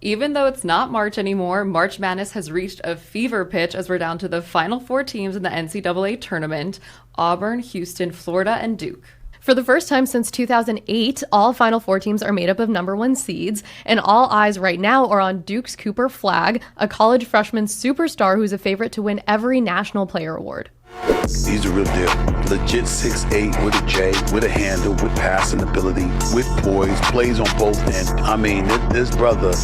Even though it's not March anymore, March Madness has reached a fever pitch as we're down to the final four teams in the NCAA tournament: Auburn, Houston, Florida, and Duke. For the first time since 2008, all Final Four teams are made up of number one seeds, and all eyes right now are on Duke's Cooper Flagg, a college freshman superstar who's a favorite to win every National Player Award. He's a real deal. Legit 6'8" with a J, with a handle, with passing ability, with poise, plays on both ends. I mean, this brother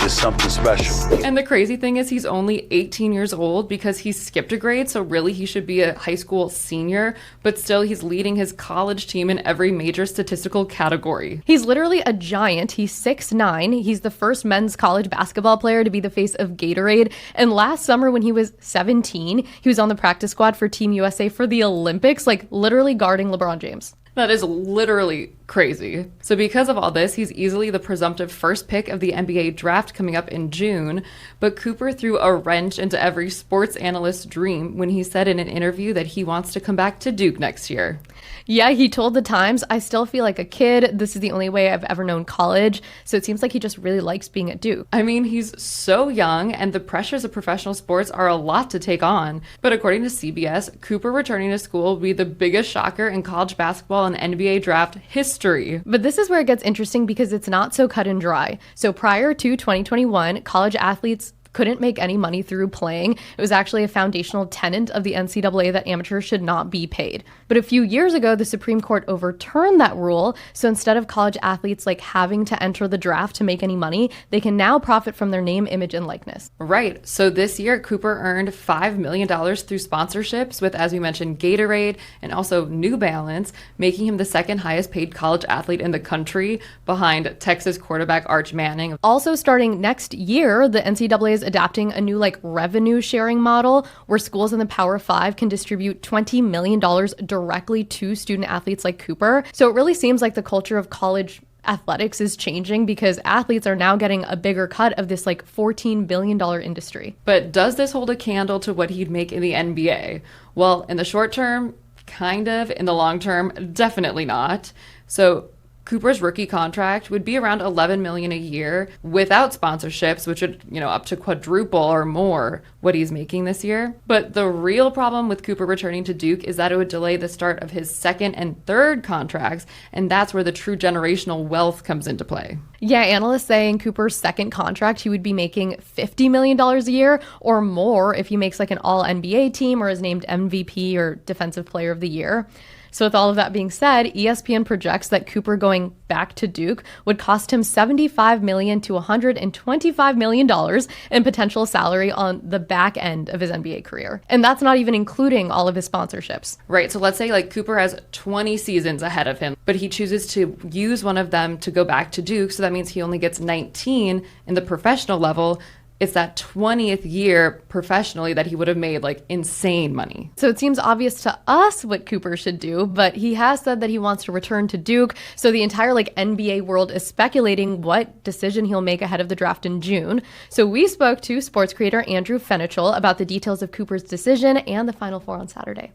is something special. And the crazy thing is he's only 18 years old because he skipped a grade, so really he should be a high school senior, but still he's leading his college team in every major statistical category. He's literally a giant. He's 6'9". He's the first men's college basketball player to be the face of Gatorade. And last summer when he was 17, he was on the practice squad for Team USA for the Olympics, like literally guarding LeBron James. That is literally crazy. So because of all this, he's easily the presumptive first pick of the NBA draft coming up in June. But Cooper threw a wrench into every sports analyst's dream when he said in an interview that he wants to come back to Duke next year. Yeah, he told the Times, "I still feel like a kid. This is the only way I've ever known college." So it seems like he just really likes being at Duke. I mean, he's so young, and the pressures of professional sports are a lot to take on. But according to CBS, Cooper returning to school will be the biggest shocker in college basketball and NBA draft history. But this is where it gets interesting because it's not so cut and dry. So prior to 2021, college athletes couldn't make any money through playing. It was actually a foundational tenet of the NCAA that amateurs should not be paid. But a few years ago, the Supreme Court overturned that rule. So instead of college athletes like having to enter the draft to make any money, they can now profit from their name, image, and likeness. Right. So this year, Cooper earned $5 million through sponsorships with, as we mentioned, Gatorade and also New Balance, making him the second highest paid college athlete in the country behind Texas quarterback Arch Manning. Also starting next year, the NCAA is adapting a new revenue sharing model where schools in the Power Five can distribute $20 million directly to student athletes like Cooper. So it really seems like the culture of college athletics is changing because athletes are now getting a bigger cut of this $14 billion industry. But does this hold a candle to what he'd make in the NBA? Well, in the short term, kind of. In the long term, definitely not. So Cooper's rookie contract would be around $11 million a year without sponsorships, which would, up to quadruple or more what he's making this year. But the real problem with Cooper returning to Duke is that it would delay the start of his second and third contracts, and that's where the true generational wealth comes into play. Yeah, analysts say in Cooper's second contract, he would be making $50 million a year or more if he makes an all-NBA team or is named MVP or Defensive Player of the Year. So with all of that being said, ESPN projects that Cooper going back to Duke would cost him $75 million to $125 million in potential salary on the back end of his NBA career. And that's not even including all of his sponsorships. Right. So let's say Cooper has 20 seasons ahead of him, but he chooses to use one of them to go back to Duke. So that means he only gets 19 in the professional level. It's that 20th year professionally that he would have made insane money. So it seems obvious to us what Cooper should do, but he has said that he wants to return to Duke. So the entire NBA world is speculating what decision he'll make ahead of the draft in June. So we spoke to sports creator Andrew Fenichel about the details of Cooper's decision and the Final Four on Saturday.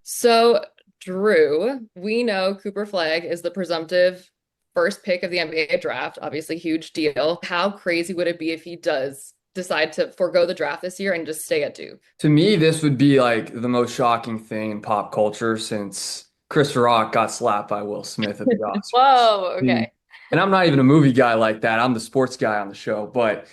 So Drew, we know Cooper Flagg is the presumptive first pick of the NBA draft, obviously huge deal. How crazy would it be if he does decide to forego the draft this year and just stay at Duke? To me, this would be the most shocking thing in pop culture since Chris Rock got slapped by Will Smith at the Oscars. Whoa, okay. And I'm not even a movie guy like that. I'm the sports guy on the show. But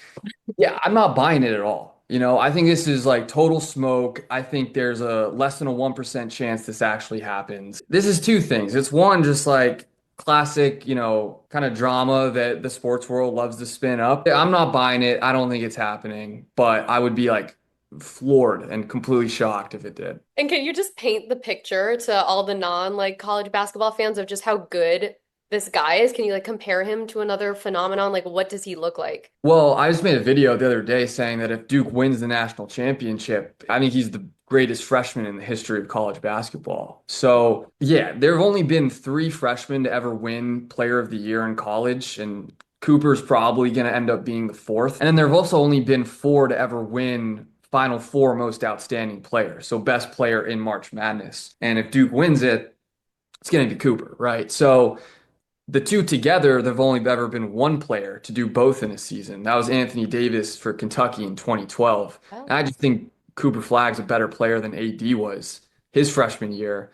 yeah, I'm not buying it at all. I think this is total smoke. I think there's a less than a 1% chance this actually happens. This is two things. It's one, just classic, kind of drama that the sports world loves to spin up. I'm not buying it. I don't think it's happening, but I would be floored and completely shocked if it did. And can you just paint the picture to all the college basketball fans of just how good this guy is? Can you compare him to another phenomenon? What does he look like? Well, I just made a video the other day saying that if Duke wins the national championship, I think he's the greatest freshman in the history of college basketball. So yeah, there have only been 3 freshmen to ever win Player of the Year in college, and Cooper's probably going to end up being the 4th. And then there have also only been 4 to ever win Final Four Most Outstanding Player, so best player in March Madness. And if Duke wins it, it's going to be Cooper, right? So The two together, there've only ever been one player to do both in a season. That was Anthony Davis for Kentucky in 2012. And I just think Cooper Flagg's a better player than AD was his freshman year.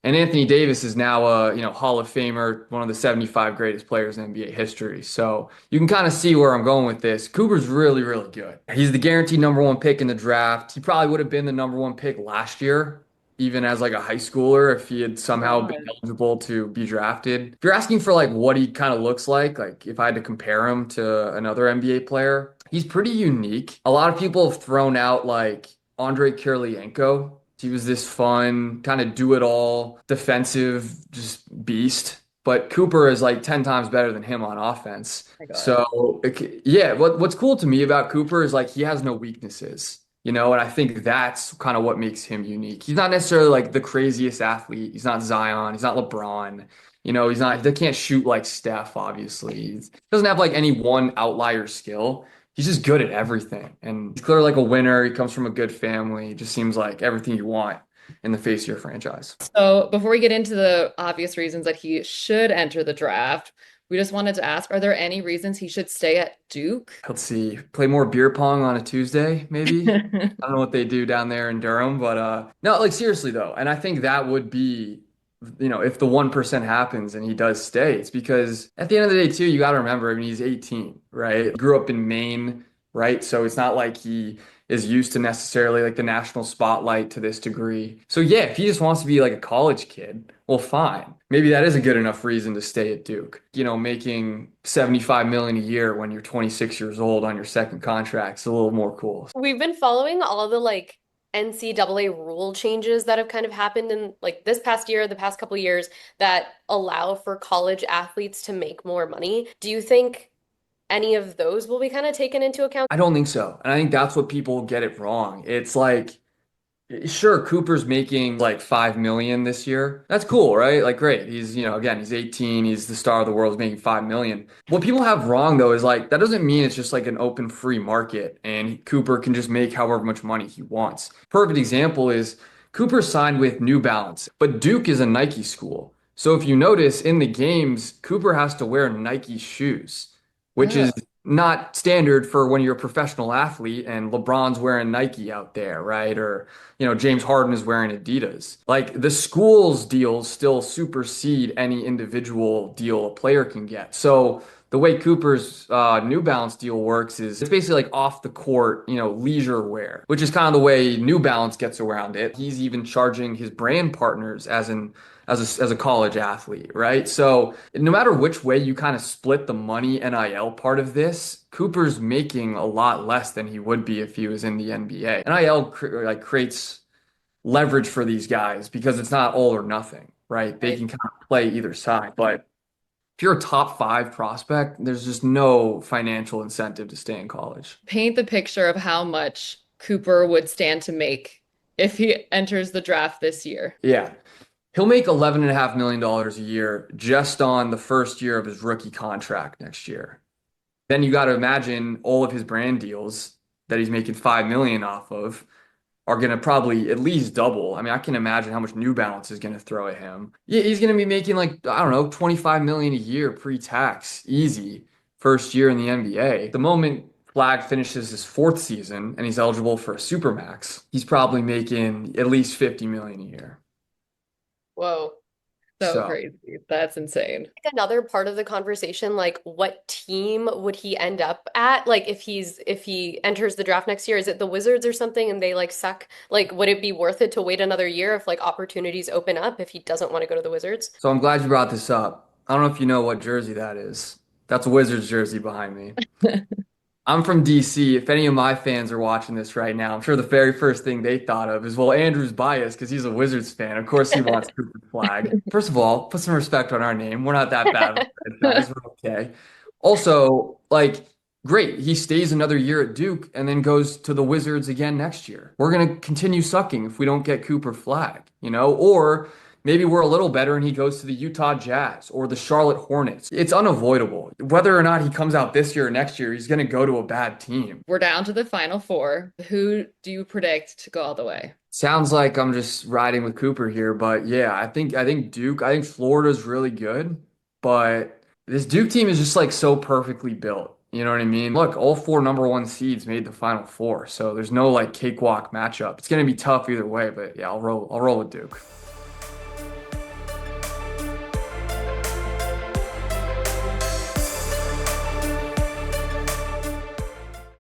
And Anthony Davis is now a, Hall of Famer, one of the 75 greatest players in NBA history. So you can kind of see where I'm going with this. Cooper's really, really good. He's the guaranteed number one pick in the draft. He probably would have been the number one pick last year, even as like a high schooler, if he had somehow been God. eligible to be drafted. If you're asking for like what he kind of looks like if I had to compare him to another NBA player, he's pretty unique. A lot of people have thrown out like Andrei Kirilenko. He was this fun, kind of do-it-all, defensive, just beast. But Cooper is like 10 times better than him on offense. My God. So, yeah, what's cool to me about Cooper is like he has no weaknesses, and I think that's kind of what makes him unique. He's not necessarily like the craziest athlete. He's not Zion. He's not LeBron. They can't shoot like Steph, obviously. He doesn't have like any one outlier skill. He's just good at everything. And he's clearly like a winner. He comes from a good family. It just seems like everything you want in the face of your franchise. So before we get into the obvious reasons that he should enter the draft, we just wanted to ask, are there any reasons he should stay at Duke? Let's see, play more beer pong on a Tuesday, maybe. I don't know what they do down there in Durham, but no, like seriously though, and I think that would be, if the 1% happens and he does stay, it's because at the end of the day too, you got to remember, I mean, he's 18, right? Grew up in Maine, right? So it's not like he is used to necessarily like the national spotlight to this degree. So yeah, if he just wants to be like a college kid, well, fine. Maybe that is a good enough reason to stay at Duke. Making 75 million a year when you're 26 years old on your second contract is a little more cool. We've been following all the like NCAA rule changes that have kind of happened in like this past year, the past couple of years that allow for college athletes to make more money. Do you think any of those will be kind of taken into account? I don't think so. And I think that's what people get it wrong. It's like, sure, Cooper's making like 5 million this year. That's cool, right? Like great. He's, again, he's 18, he's the star of the world, he's making 5 million. What people have wrong though is like that doesn't mean it's just like an open free market and Cooper can just make however much money he wants. Perfect example is Cooper signed with New Balance, but Duke is a Nike school. So if you notice in the games, Cooper has to wear Nike shoes, which Oh. is not standard for when you're a professional athlete and LeBron's wearing Nike out there, right? Or, James Harden is wearing Adidas. Like the school's deals still supersede any individual deal a player can get. So the way Cooper's New Balance deal works is it's basically like off the court, leisure wear, which is kind of the way New Balance gets around it. He's even charging his brand partners as a college athlete, right? So no matter which way you kind of split the money NIL part of this, Cooper's making a lot less than he would be if he was in the NBA. NIL creates leverage for these guys because it's not all or nothing, right? They can kind of play either side, but if you're a top 5 prospect, there's just no financial incentive to stay in college. Paint the picture of how much Cooper would stand to make if he enters the draft this year. Yeah. He'll make $11.5 million a year just on the first year of his rookie contract next year. Then you got to imagine all of his brand deals that he's making 5 million off of are going to probably at least double. I mean, I can imagine how much New Balance is going to throw at him. Yeah, he's going to be making like, I don't know, 25 million a year pre-tax, easy, first year in the NBA. The moment Flagg finishes his 4th season and he's eligible for a supermax, he's probably making at least 50 million a year. Whoa. So crazy. That's insane. Like another part of the conversation, like what team would he end up at? Like if he enters the draft next year, is it the Wizards or something and they like suck? Like would it be worth it to wait another year if like opportunities open up if he doesn't want to go to the Wizards? So I'm glad you brought this up. I don't know if you know what jersey that is. That's a Wizards jersey behind me. I'm from DC. If any of my fans are watching this right now, I'm sure the very first thing they thought of is, well, Andrew's biased because he's a Wizards fan. Of course he wants Cooper Flag. First of all, put some respect on our name. We're not that bad of a franchise. We're okay. Also, like, great. He stays another year at Duke and then goes to the Wizards again next year. We're going to continue sucking if we don't get Cooper Flag, Or maybe we're a little better and he goes to the Utah Jazz or the Charlotte Hornets. It's unavoidable. Whether or not he comes out this year or next year, he's going to go to a bad team. We're down to the final 4. Who do you predict to go all the way? Sounds like I'm just riding with Cooper here, but yeah, I think Duke, I think Florida's really good, but this Duke team is just like so perfectly built. You know what I mean? Look, all four number one seeds made the Final Four, so there's no like cakewalk matchup. It's gonna be tough either way, but yeah, I'll roll with Duke.